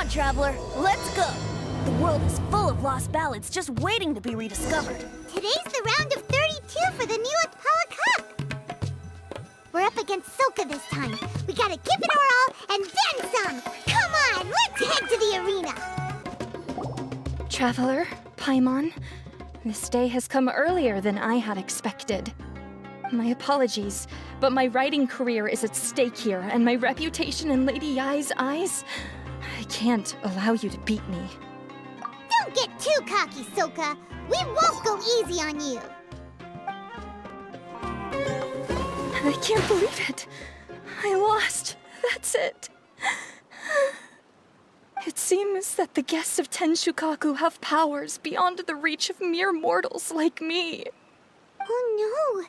on, Traveler. Let's go. The world is full of lost ballads just waiting to be rediscovered. Today's the round of 32 for the New Apollo Cup. We're up against Soka this time. We gotta give it our all and then some. Come on, let's head to the arena. Traveler, Paimon, this day has come earlier than I had expected. My apologies, but my writing career is at stake here, and my reputation in Lady Yai's eyes, I can't allow you to beat me. Don't get too cocky, Soka. We won't go easy on you. I can't believe it. I lost. That's it. It seems that the guests of Tenshukaku have powers beyond the reach of mere mortals like me. Oh no!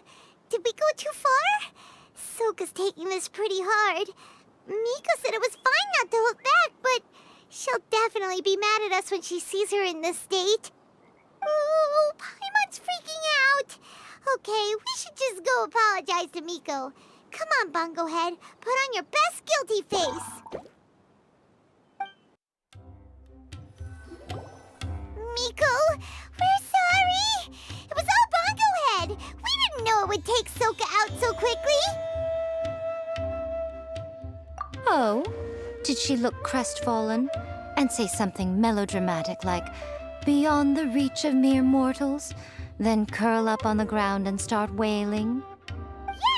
Did we go too far? Soka's taking this pretty hard. Miko said it was fine not to look back, but she'll definitely be mad at us when she sees her in this state. Oh, Paimon's freaking out. Okay, we should just go apologize to Miko. Come on, Bungo Head. Put on your best guilty face. Miko, we're sorry. It was all Bungo Head. We didn't know it would take Soka out so quickly. Oh, did she look crestfallen and say something melodramatic like, "Beyond the reach of mere mortals," then curl up on the ground and start wailing?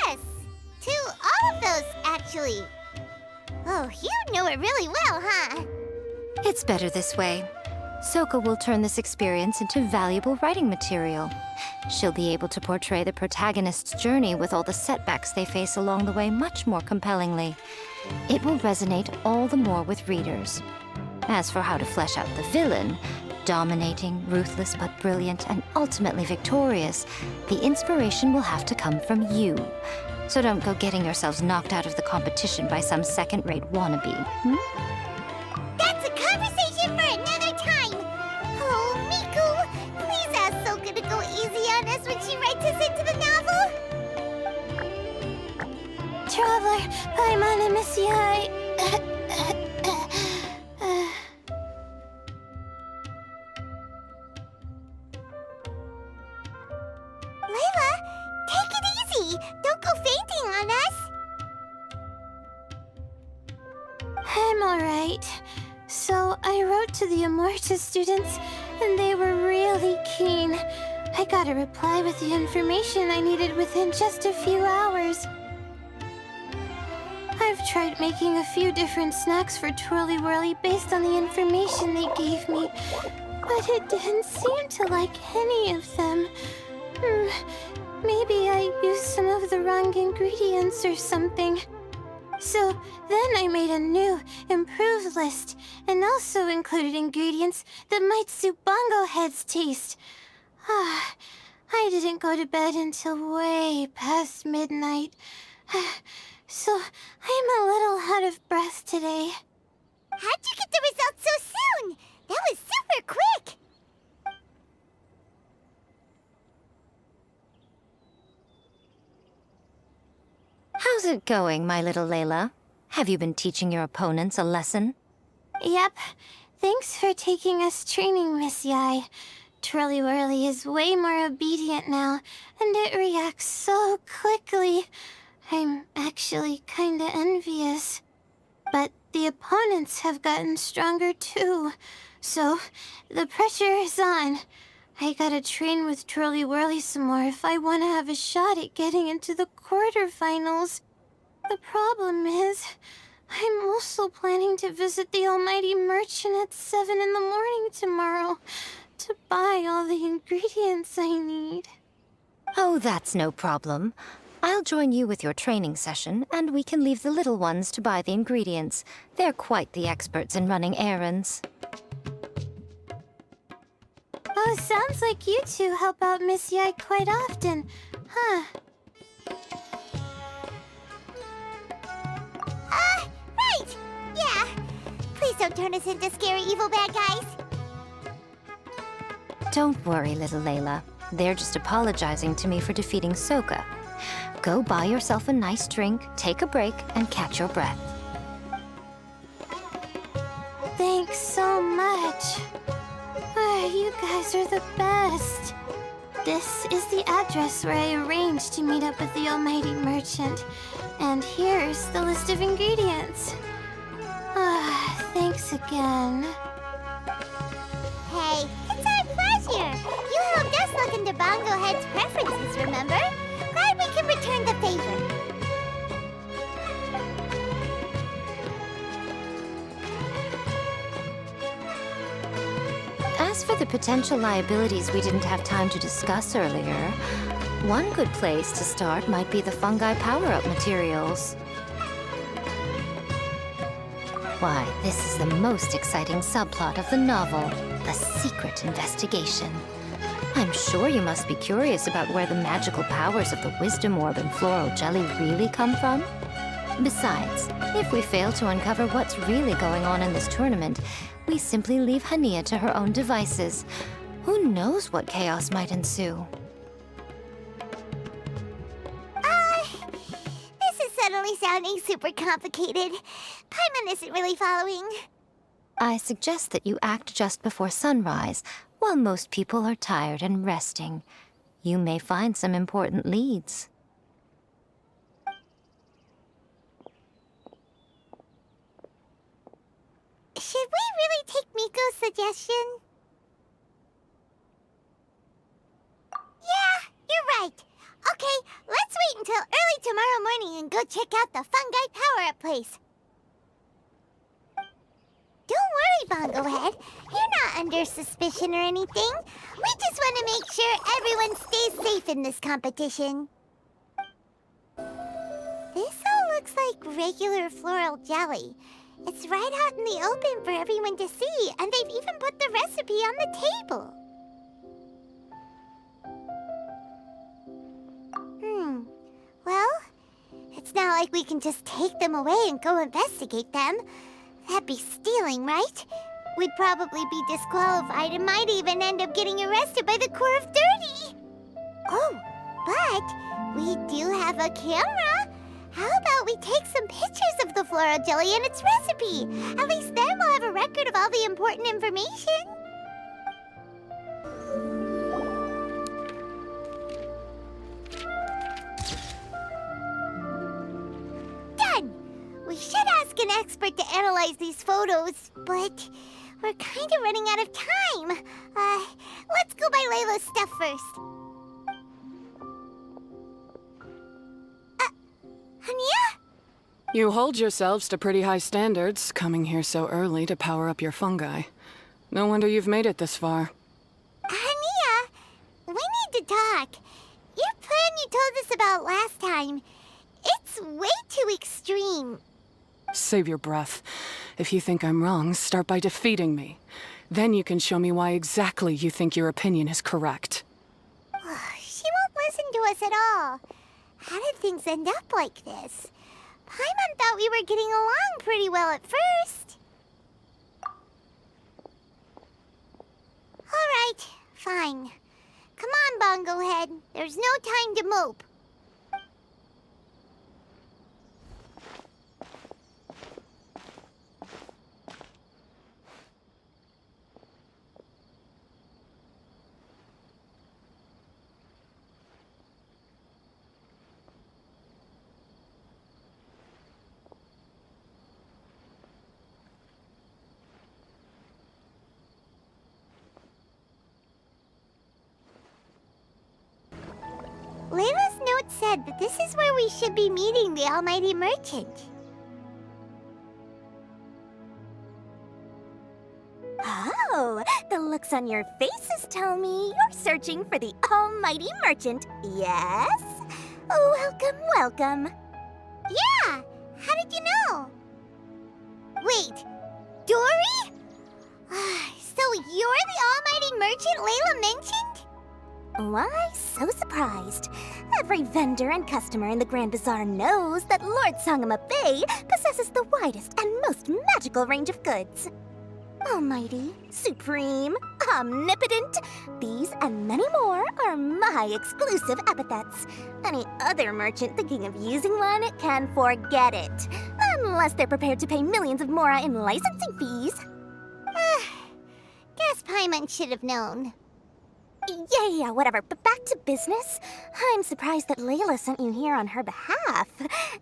Yes, to all of those, actually. Oh, you know it really well, huh? It's better this way. Soka will turn this experience into valuable writing material. She'll be able to portray the protagonist's journey with all the setbacks they face along the way much more compellingly. It will resonate all the more with readers. As for how to flesh out the villain, dominating, ruthless but brilliant, and ultimately victorious, the inspiration will have to come from you. So don't go getting yourselves knocked out of the competition by some second-rate wannabe. That's a conversation for another time. Oh, Miku, please ask Soka to go easy on us when she writes us into the novel. Traveler, Paimon, and Miss Yai. Layla, take it easy. Don't go fainting on us. I'm alright. So I wrote to the Amorta students, and they were really keen. I got a reply with the information I needed within just a few hours. I've tried making a few different snacks for Twirly Whirly based on the information they gave me, but it didn't seem to like any of them. Maybe I used some of the wrong ingredients or something. So then I made a new, improved list, and also included ingredients that might suit Bongo Head's taste. I didn't go to bed until way past midnight, so I'm a little out of breath today. How'd you get the results so soon? That was super quick! How's it going, my little Layla? Have you been teaching your opponents a lesson? Yep. Thanks for taking us training, Miss Yai. Twirly Whirly is way more obedient now, and it reacts so quickly. I'm actually kinda envious. But the opponents have gotten stronger too, so the pressure is on. I gotta train with Twirly Whirly some more if I want to have a shot at getting into the quarterfinals. The problem is, I'm also planning to visit the Almighty Merchant at 7 in the morning tomorrow to buy all the ingredients I need. Oh, that's no problem. I'll join you with your training session, and we can leave the little ones to buy the ingredients. They're quite the experts in running errands. Oh, sounds like you two help out Miss Yai quite often, huh? Right! Yeah. Please don't turn us into scary evil bad guys. Don't worry, little Layla. They're just apologizing to me for defeating Soka. Go buy yourself a nice drink, take a break, and catch your breath. Thanks so much. You guys are the best. This is the address where I arranged to meet up with the almighty merchant. And here's the list of ingredients. Thanks again. Hey, it's our pleasure. You helped us look into Bongo Head's preferences, remember? Glad we can return the favor. As for the potential liabilities we didn't have time to discuss earlier, one good place to start might be the fungi power-up materials. Why, this is the most exciting subplot of the novel, the secret investigation. I'm sure you must be curious about where the magical powers of the Wisdom Orb and Floral Jelly really come from. Besides, if we fail to uncover what's really going on in this tournament, we simply leave Hania to her own devices. Who knows what chaos might ensue? This is suddenly sounding super complicated. Paimon isn't really following. I suggest that you act just before sunrise, while most people are tired and resting. You may find some important leads. Should we really take Miko's suggestion? Yeah, you're right. Okay, let's wait until early tomorrow morning and go check out the fungi power-up place. Don't worry, Bongo Head. You're not under suspicion or anything. We just want to make sure everyone stays safe in this competition. This all looks like regular floral jelly. It's right out in the open for everyone to see, and they've even put the recipe on the table. Well, it's not like we can just take them away and go investigate them. That'd be stealing, right? We'd probably be disqualified and might even end up getting arrested by the Corps of 30. Oh, but we do have a camera. How about we take some pictures of the floral jelly and its recipe? At least then we'll have a record of all the important information. Done! We should ask an expert to analyze these photos, but we're kind of running out of time. Let's go by Layla's stuff first. Hania? You hold yourselves to pretty high standards, coming here so early to power up your fungi. No wonder you've made it this far. Hania, we need to talk. Your plan you told us about last time, it's way too extreme. Save your breath. If you think I'm wrong, start by defeating me. Then you can show me why exactly you think your opinion is correct. She won't listen to us at all. How did things end up like this? Paimon thought we were getting along pretty well at first. All right, fine. Come on, Bongo Head. There's no time to mope. Layla's note said that this is where we should be meeting the Almighty Merchant. Oh, the looks on your faces tell me you're searching for the Almighty Merchant, yes? Welcome, welcome. Yeah! How did you know? Wait, Dory? So you're the Almighty Merchant Layla mentioned? Why so surprised? Every vendor and customer in the Grand Bazaar knows that Lord Sangama Bay possesses the widest and most magical range of goods. Almighty, supreme, omnipotent, these and many more are my exclusive epithets. Any other merchant thinking of using one can forget it, unless they're prepared to pay millions of mora in licensing fees. Paimon should have known. Yeah, whatever. But back to business. I'm surprised that Layla sent you here on her behalf.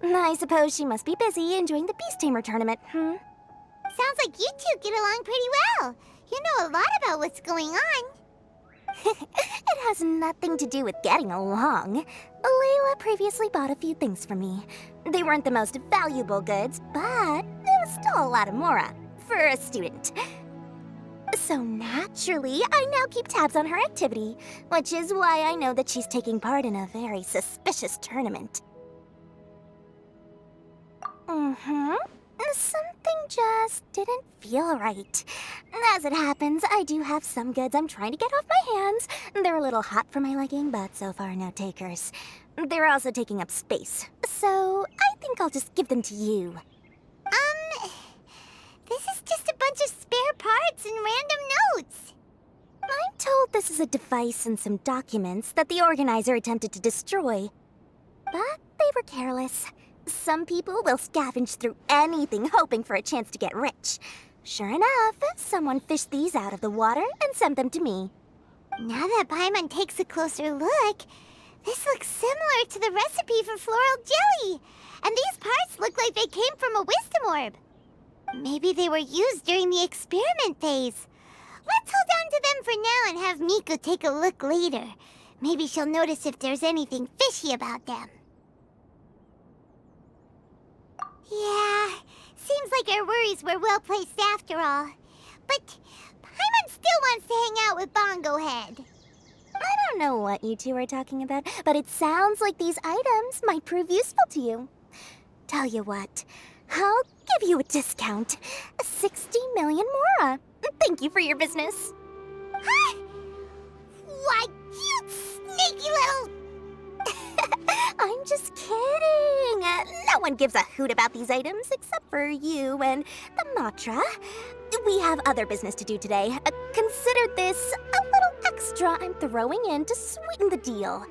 I suppose she must be busy enjoying the Beast Tamer tournament, Sounds like you two get along pretty well. You know a lot about what's going on. It has nothing to do with getting along. Layla previously bought a few things from me. They weren't the most valuable goods, but it was still a lot of mora for a student. So naturally, I now keep tabs on her activity, which is why I know that she's taking part in a very suspicious tournament. Something just didn't feel right. As it happens, I do have some goods I'm trying to get off my hands. They're a little hot for my liking, but so far no takers. They're also taking up space, so I think I'll just give them to you. This is just a bunch of spare parts and random notes. I'm told this is a device and some documents that the organizer attempted to destroy. But they were careless. Some people will scavenge through anything hoping for a chance to get rich. Sure enough, someone fished these out of the water and sent them to me. Now that Paimon takes a closer look, this looks similar to the recipe for floral jelly. And these parts look like they came from a wisdom orb. Maybe they were used during the experiment phase. Let's hold on to them for now and have Miku take a look later. Maybe she'll notice if there's anything fishy about them. Yeah, seems like our worries were well placed after all. But Paimon still wants to hang out with Bongo Head. I don't know what you two are talking about, but it sounds like these items might prove useful to you. Tell you what, I'll give you a discount. 60 million mora. Thank you for your business. Huh? Why, you sneaky little... I'm just kidding. No one gives a hoot about these items except for you and the Matra. We have other business to do today. Consider this a little extra I'm throwing in to sweeten the deal.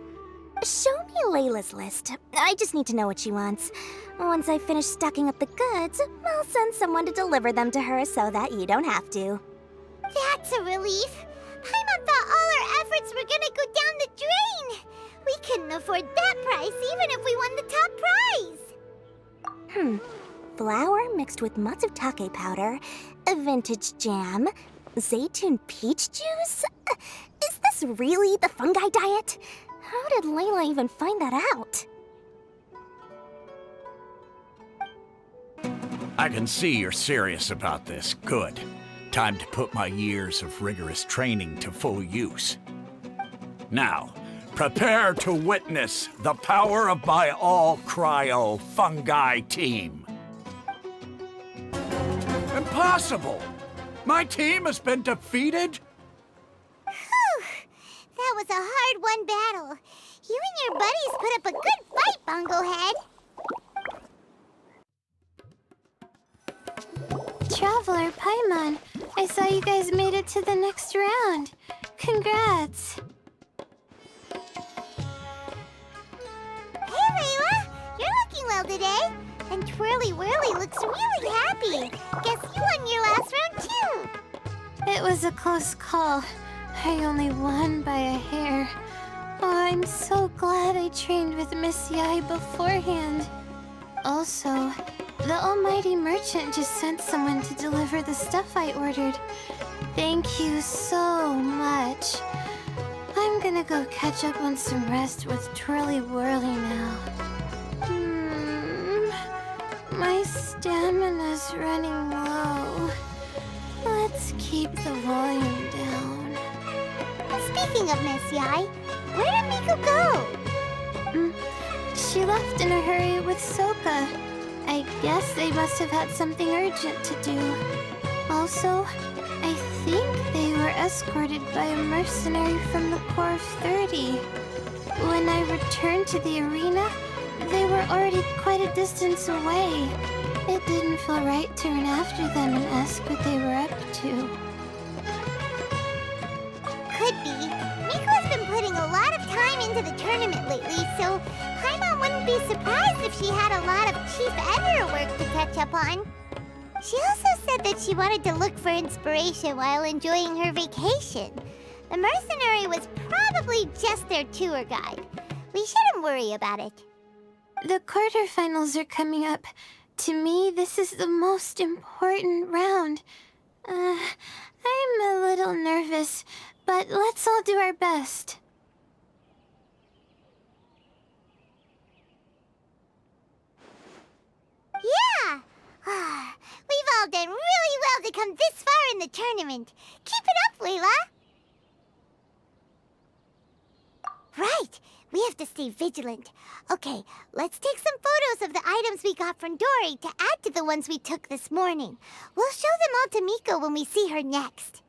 Show me Layla's list. I just need to know what she wants. Once I finish stacking up the goods, I'll send someone to deliver them to her so that you don't have to. That's a relief. Paimon thought all our efforts were gonna go down the drain. We couldn't afford that price even if we won the top prize. Flour mixed with matsutake powder, a vintage jam, zaytun peach juice? Is this really the fungi diet? How did Layla even find that out? I can see you're serious about this. Good. Time to put my years of rigorous training to full use. Now, prepare to witness the power of my all-cryo fungi team. Impossible! My team has been defeated? Whew! That was a hard-won battle. You and your buddies put up a good fight, Bongo Head. Traveler Paimon, I saw you guys made it to the next round. Congrats. Hey, Layla! You're looking well today. And Twirly Whirly looks really happy. Guess you won your last round, too. It was a close call. I only won by a hair. Oh, I'm so glad I trained with Miss Yai beforehand. Also, the almighty merchant just sent someone to deliver the stuff I ordered. Thank you so much. I'm gonna go catch up on some rest with Twirly Whirly now. My stamina's running low. Let's keep the volume down. Speaking of Miss Yai, where did Miku go? She left in a hurry with Soka. I guess they must have had something urgent to do. Also, I think they were escorted by a mercenary from the Corps of 30. When I returned to the arena, they were already quite a distance away. It didn't feel right to run after them and ask what they were up to. Could be. Miko's been putting a lot of time into the tournament lately, so Paimon wouldn't be surprised if she had a lot of chief editor work to catch up on. She also said that she wanted to look for inspiration while enjoying her vacation. The mercenary was probably just their tour guide. We shouldn't worry about it. The quarterfinals are coming up. To me, this is the most important round. I'm a little nervous, but let's all do our best. Yeah! We've all done really well to come this far in the tournament. Keep it up, Layla! Right! We have to stay vigilant. Okay, let's take some photos of the items we got from Dory to add to the ones we took this morning. We'll show them all to Miko when we see her next.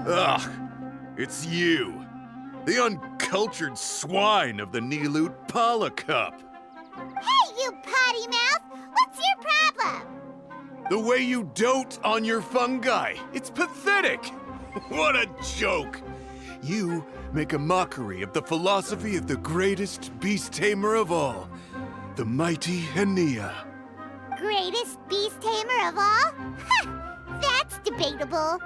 Ugh, it's you. The uncultured swine of the Nilut Pala Cup. Hey, you potty mouth! What's your problem? The way you dote on your fungi. It's pathetic. What a joke. You make a mockery of the philosophy of the greatest beast tamer of all, the mighty Hania. Greatest beast tamer of all? Ha! That's debatable.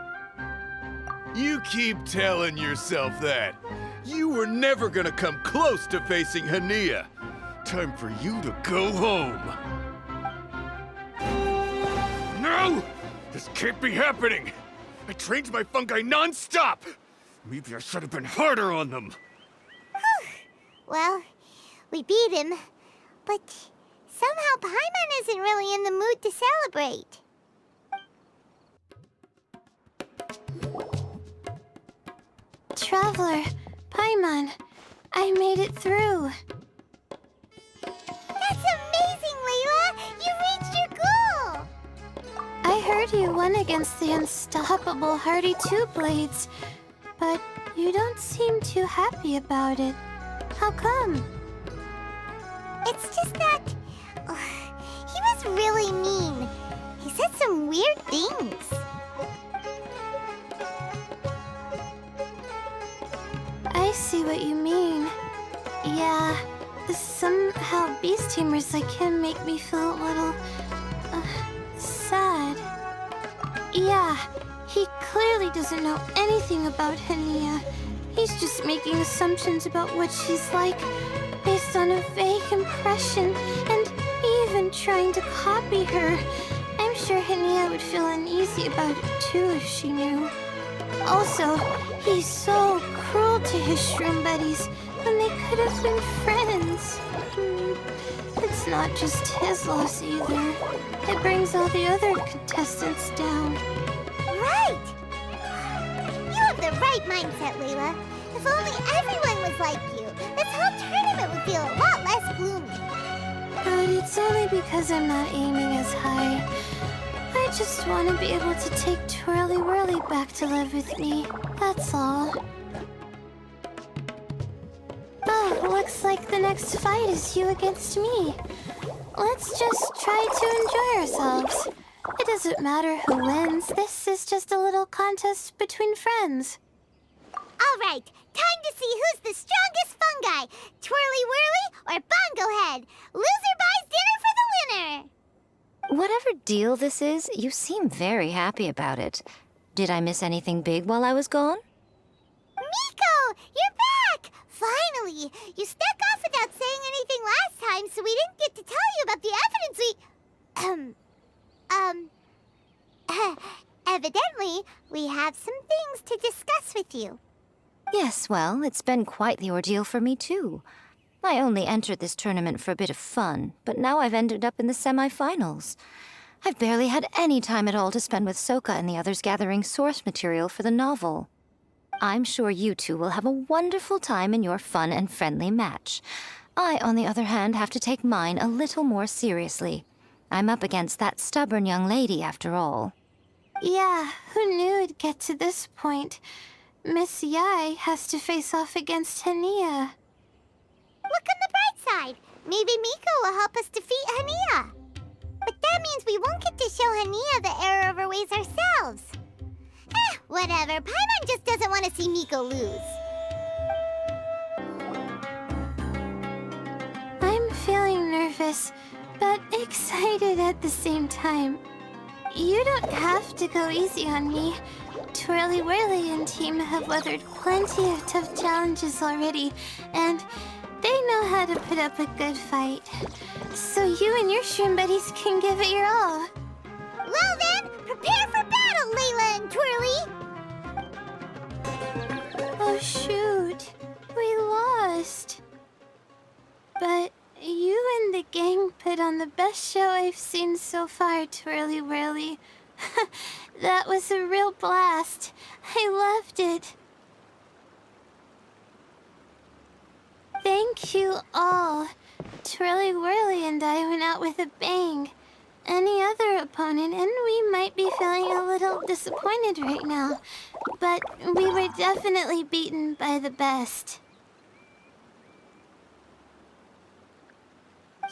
You keep telling yourself that. You were never gonna come close to facing Hania. Time for you to go home. No! This can't be happening! I trained my fungi non-stop! Maybe I should have been harder on them. Well, we beat him, but somehow Paimon isn't really in the mood to celebrate. Traveler, Paimon, I made it through. That's amazing, Layla! You reached your goal! I heard you won against the unstoppable Hardy Two Blades, but you don't seem too happy about it. How come? It's just that... he was really mean. He said some weird things. I see what you mean. Yeah, somehow beast tamers like him make me feel a little... sad. Yeah, he clearly doesn't know anything about Hania. He's just making assumptions about what she's like, based on a vague impression, and even trying to copy her. I'm sure Hania would feel uneasy about it too if she knew. Also, he's so cruel to his shroom buddies when they could have been friends. It's not just his loss either. It brings all the other contestants down. Right! You have the right mindset, Layla. If only everyone was like you, this whole tournament would feel a lot less gloomy. But it's only because I'm not aiming as high. I just want to be able to take Twirly Whirly back to live with me. That's all. Oh, looks like the next fight is you against me. Let's just try to enjoy ourselves. It doesn't matter who wins. This is just a little contest between friends. All right, time to see who's the strongest fungi, Twirly Whirly or Bongo Head. Loser buys dinner for the winner. Whatever deal this is, you seem very happy about it. Did I miss anything big while I was gone? Miko, you're back! Finally! You snuck off without saying anything last time, so we didn't get to tell you about the evidence evidently, we have some things to discuss with you. Yes, well, it's been quite the ordeal for me, too. I only entered this tournament for a bit of fun, but now I've ended up in the semi-finals. I've barely had any time at all to spend with Soka and the others gathering source material for the novel. I'm sure you two will have a wonderful time in your fun and friendly match. I, on the other hand, have to take mine a little more seriously. I'm up against that stubborn young lady, after all. Yeah, who knew it'd get to this point? Miss Yai has to face off against Hania. Look on the bright side. Maybe Miko will help us defeat Hania. But that means we won't get to show Hania the error of her ways ourselves. Whatever. Paimon just doesn't want to see Miko lose. nervous, but excited at the same time. You don't have to go easy on me. Twirly Whirly and team have weathered plenty of tough challenges already, and they know how to put up a good fight. So you and your shroom buddies can give it your all. Well then, prepare for battle, Layla and Twirly! Oh shoot, we lost. But you and the gang put on the best show I've seen so far, Twirly Whirly. That was a real blast. I loved it. Thank you all. Twirly Whirly and I went out with a bang. Any other opponent, and we might be feeling a little disappointed right now, but we were definitely beaten by the best.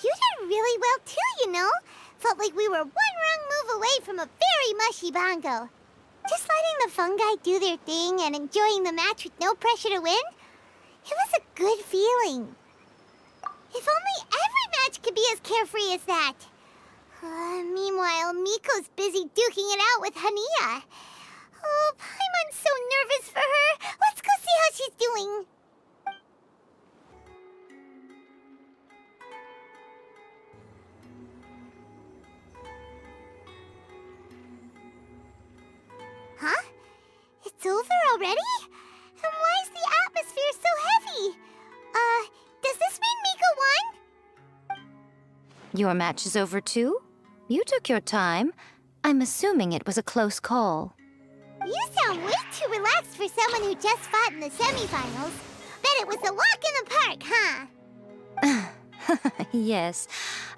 You did really well too, you know. Felt like we were one wrong move away from a very mushy bongo. Just letting the fungi do their thing and enjoying the match with no pressure to win, it was a good feeling. If only every match could be as carefree as that. Meanwhile, Miko's busy duking it out with Hania. Oh, Paimon's so nervous for her. Let's go see how she's doing. Huh? It's over already? And why is the atmosphere so heavy? Does this mean Miko won? Your match is over too? You took your time. I'm assuming it was a close call. You sound way too relaxed for someone who just fought in the semifinals. Bet it was a walk in the park, huh? Yes,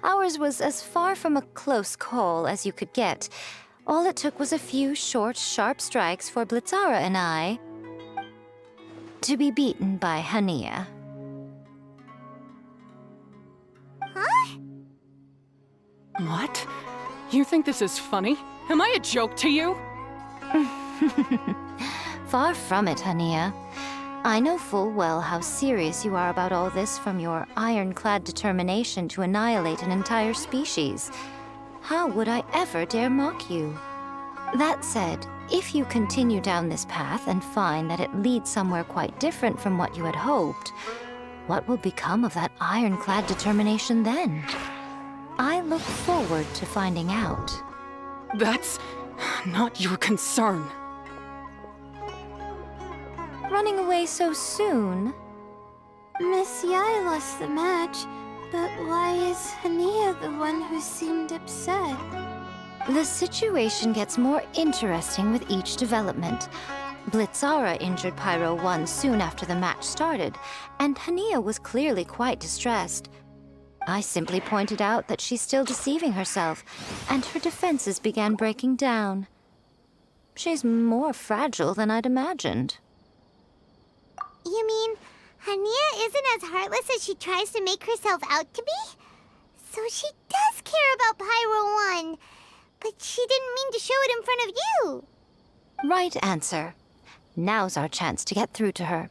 ours was as far from a close call as you could get. All it took was a few short, sharp strikes for Blitzara and I to be beaten by Hania. Huh? What? You think this is funny? Am I a joke to you? Far from it, Hania. I know full well how serious you are about all this, from your ironclad determination to annihilate an entire species. How would I ever dare mock you? That said, if you continue down this path and find that it leads somewhere quite different from what you had hoped, what will become of that ironclad determination then? I look forward to finding out. That's not your concern. Running away so soon? Miss Yai lost the match, but why is Hania the one who seemed upset? The situation gets more interesting with each development. Blitzara injured Pyro 1 soon after the match started, and Hania was clearly quite distressed. I simply pointed out that she's still deceiving herself, and her defenses began breaking down. She's more fragile than I'd imagined. You mean Hania isn't as heartless as she tries to make herself out to be? So she does care about Pyro 1, but she didn't mean to show it in front of you. Right answer. Now's our chance to get through to her.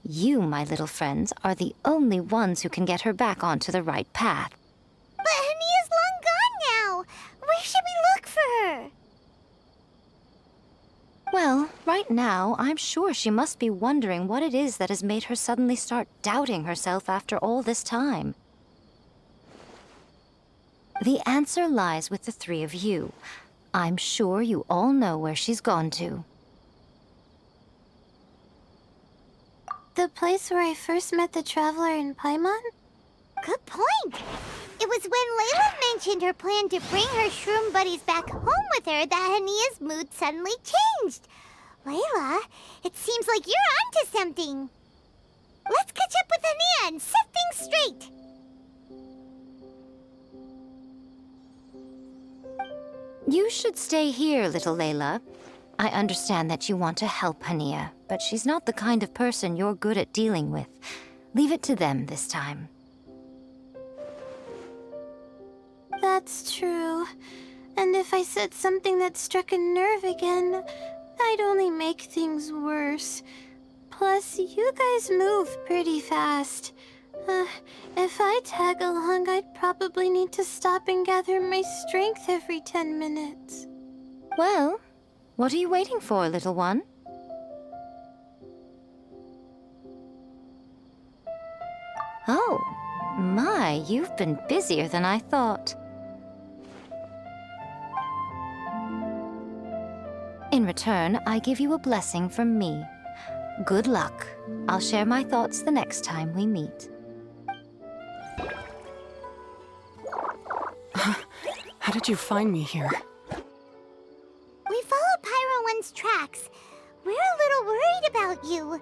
You, my little friends, are the only ones who can get her back onto the right path. But Hania's long gone now. Where should we look for her? Well, right now, I'm sure she must be wondering what it is that has made her suddenly start doubting herself after all this time. The answer lies with the three of you. I'm sure you all know where she's gone to. The place where I first met the Traveler in Paimon? Good point. It was when Layla mentioned her plan to bring her shroom buddies back home with her that Hania's mood suddenly changed. Layla, it seems like you're onto something. Let's catch up with Hania and set things straight. You should stay here, little Layla. I understand that you want to help Hania, but she's not the kind of person you're good at dealing with. Leave it to them this time. That's true. And if I said something that struck a nerve again, I'd only make things worse. Plus, you guys move pretty fast. If I I tag along, I'd probably need to stop and gather my strength every 10 minutes. Well, what are you waiting for, little one? Oh, my, you've been busier than I thought. In return, I give you a blessing from me. Good luck. I'll share my thoughts the next time we meet. How did you find me here? We followed Pyro 1's tracks. We're a little worried about you.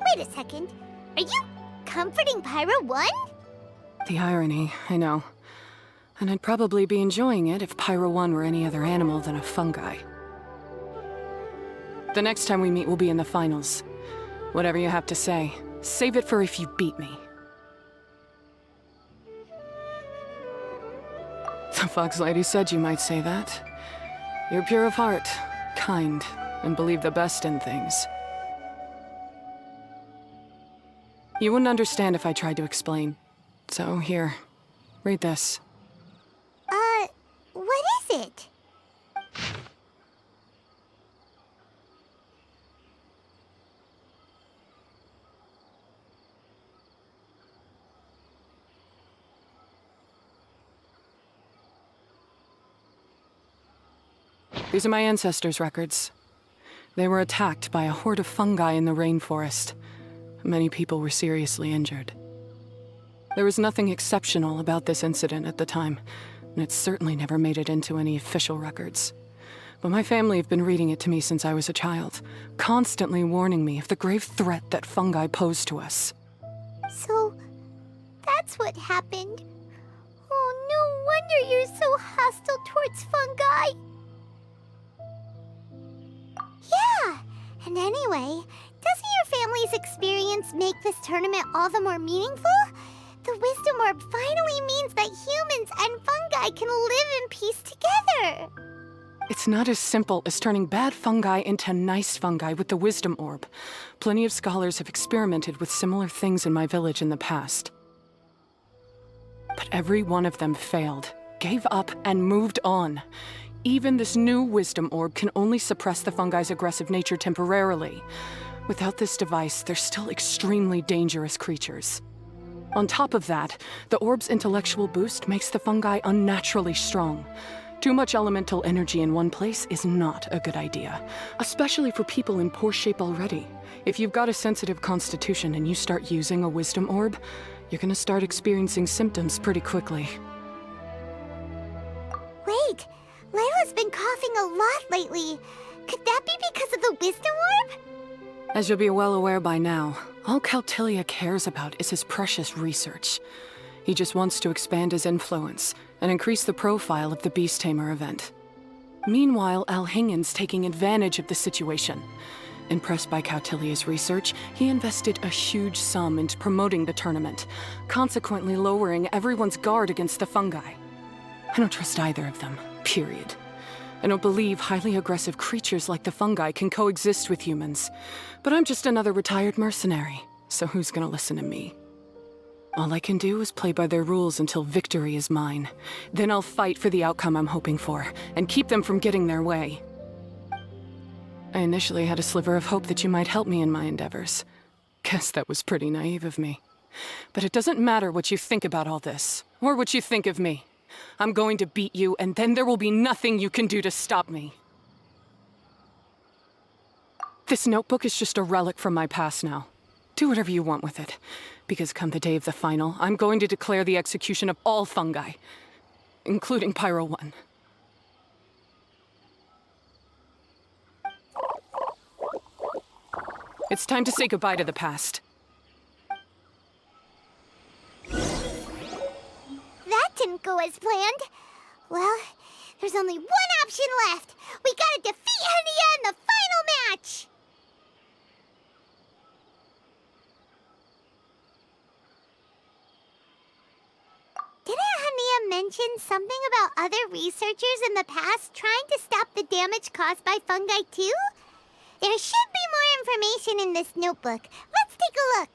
Wait a second. Are you comforting Pyro 1? The irony, I know. And I'd probably be enjoying it if Pyro 1 were any other animal than a fungi. The next time we meet will be in the finals. Whatever you have to say, save it for if you beat me. The Fox Lady said you might say that. You're pure of heart, kind, and believe the best in things. You wouldn't understand if I tried to explain. So here, read this. What is it? These are my ancestors' records. They were attacked by a horde of fungi in the rainforest. Many people were seriously injured. There was nothing exceptional about this incident at the time, and it certainly never made it into any official records. But my family have been reading it to me since I was a child, constantly warning me of the grave threat that fungi pose to us. So, that's what happened. Oh, no wonder you're so hostile towards fungi. Yeah, and anyway, doesn't your family's experience make this tournament all the more meaningful? The Wisdom Orb finally means that humans and fungi can live in peace together. It's not as simple as turning bad fungi into nice fungi with the Wisdom Orb. Plenty of scholars have experimented with similar things in my village in the past. But every one of them failed, gave up, and moved on. Even this new Wisdom Orb can only suppress the fungi's aggressive nature temporarily. Without this device, they're still extremely dangerous creatures. On top of that, the orb's intellectual boost makes the fungi unnaturally strong. Too much elemental energy in one place is not a good idea, especially for people in poor shape already. If you've got a sensitive constitution and you start using a Wisdom Orb, you're gonna start experiencing symptoms pretty quickly. Wait, Layla's been coughing a lot lately. Could that be because of the Wisdom Orb? As you'll be well aware by now, all Caltilia cares about is his precious research. He just wants to expand his influence and increase the profile of the Beast Tamer event. Meanwhile, Alhingen's taking advantage of the situation. Impressed by Cautilia's research, he invested a huge sum into promoting the tournament, consequently lowering everyone's guard against the fungi. I don't trust either of them, period. I don't believe highly aggressive creatures like the fungi can coexist with humans. But I'm just another retired mercenary, so who's gonna listen to me? All I can do is play by their rules until victory is mine. Then I'll fight for the outcome I'm hoping for, and keep them from getting their way. I initially had a sliver of hope that you might help me in my endeavors. Guess that was pretty naive of me. But it doesn't matter what you think about all this, or what you think of me. I'm going to beat you, and then there will be nothing you can do to stop me. This notebook is just a relic from my past now. Do whatever you want with it, because come the day of the final, I'm going to declare the execution of all fungi, including Pyro 1. It's time to say goodbye to the past. That didn't go as planned. Well, there's only one option left. We gotta defeat Hania in the final match! Didn't Hania mention something about other researchers in the past trying to stop the damage caused by fungi too? There should be more information in this notebook. Let's take a look.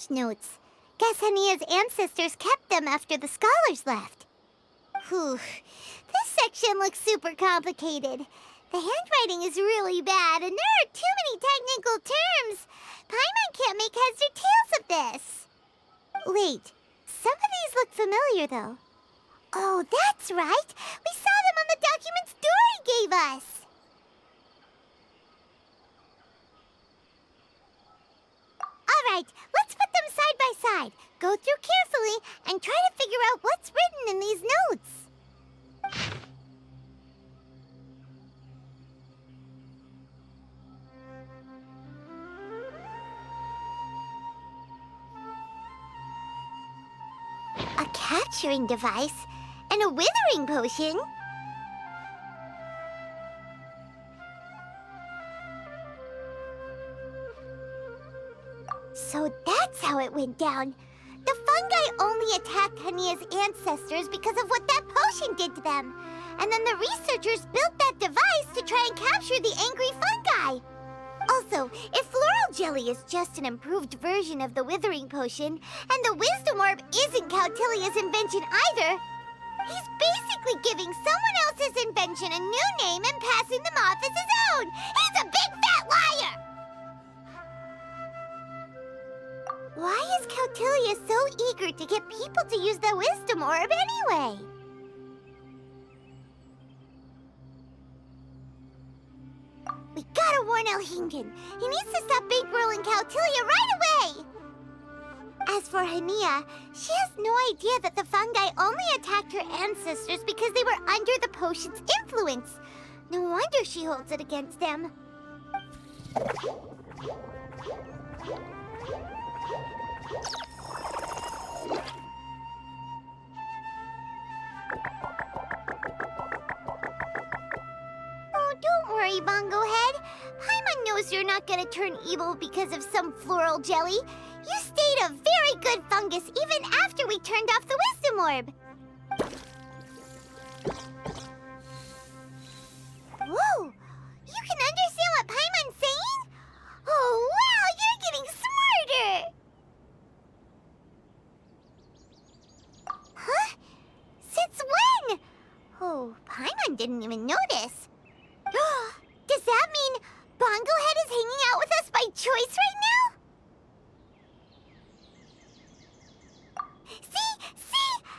research notes. Guess Hania's ancestors kept them after the scholars left. Whew. This section looks super complicated. The handwriting is really bad, and there are too many technical terms. Paimon can't make heads or tails of this. Wait, some of these look familiar, though. Oh, that's right. We saw them on the documents Dory gave us. All right, let's put them side by side. Go through carefully and try to figure out what's written in these notes. A capturing device and a withering potion. So that's how it went down. The fungi only attacked Hania's ancestors because of what that potion did to them. And then the researchers built that device to try and capture the angry fungi. Also, if floral jelly is just an improved version of the withering potion, and the wisdom orb isn't Cautilia's invention either, he's basically giving someone else's invention a new name and passing them off as his own. He's a big fat liar! Why is Cautilia so eager to get people to use the wisdom orb anyway? We gotta warn Elhingen. He needs to stop bankrolling Cautilia right away! As for Hania, she has no idea that the fungi only attacked her ancestors because they were under the potion's influence. No wonder she holds it against them. Oh, don't worry, Bongo Head. Paimon knows you're not gonna turn evil because of some floral jelly. You stayed a very good fungus even after we turned off the wisdom orb. Whoa! You can understand what Paimon's saying? Oh, wow! You're getting smarter! Huh? Since when? Oh, Paimon didn't even notice. Does that mean Bongo Head is hanging out with us by choice right now? See?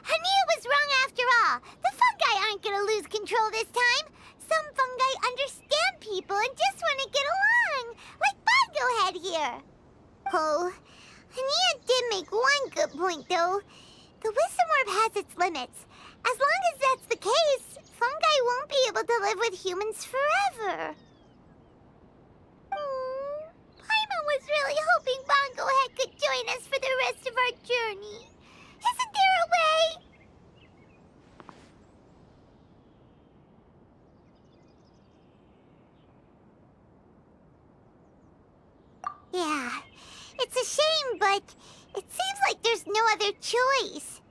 Hania was wrong after all. The fungi aren't gonna lose control this time. Some fungi understand people and just want to get along, like Bongo Head here. Oh, Hania did make one good point, though. The wisdom orb has its limits. As long as that's the case, fungi won't be able to live with humans forever. Paimon was really hoping Bongo Head could join us for the rest of our journey. Isn't there a way? Yeah, it's a shame, but it seems like there's no other choice.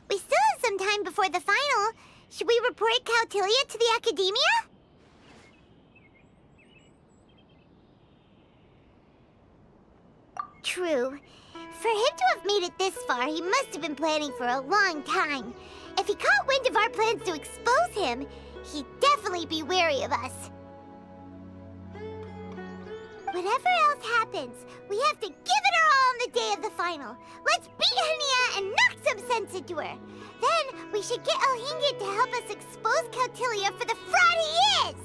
We still have some time before the final. Should we report Cautilia to the academia? True. For him to have made it this far, he must have been planning for a long time. If he caught wind of our plans to expose him, he'd definitely be wary of us. Whatever else happens, we have to give it our all on the day of the final. Let's beat Hania and knock some sense into her. Then we should get Elhingen to help us expose Cautilia for the fraud he is!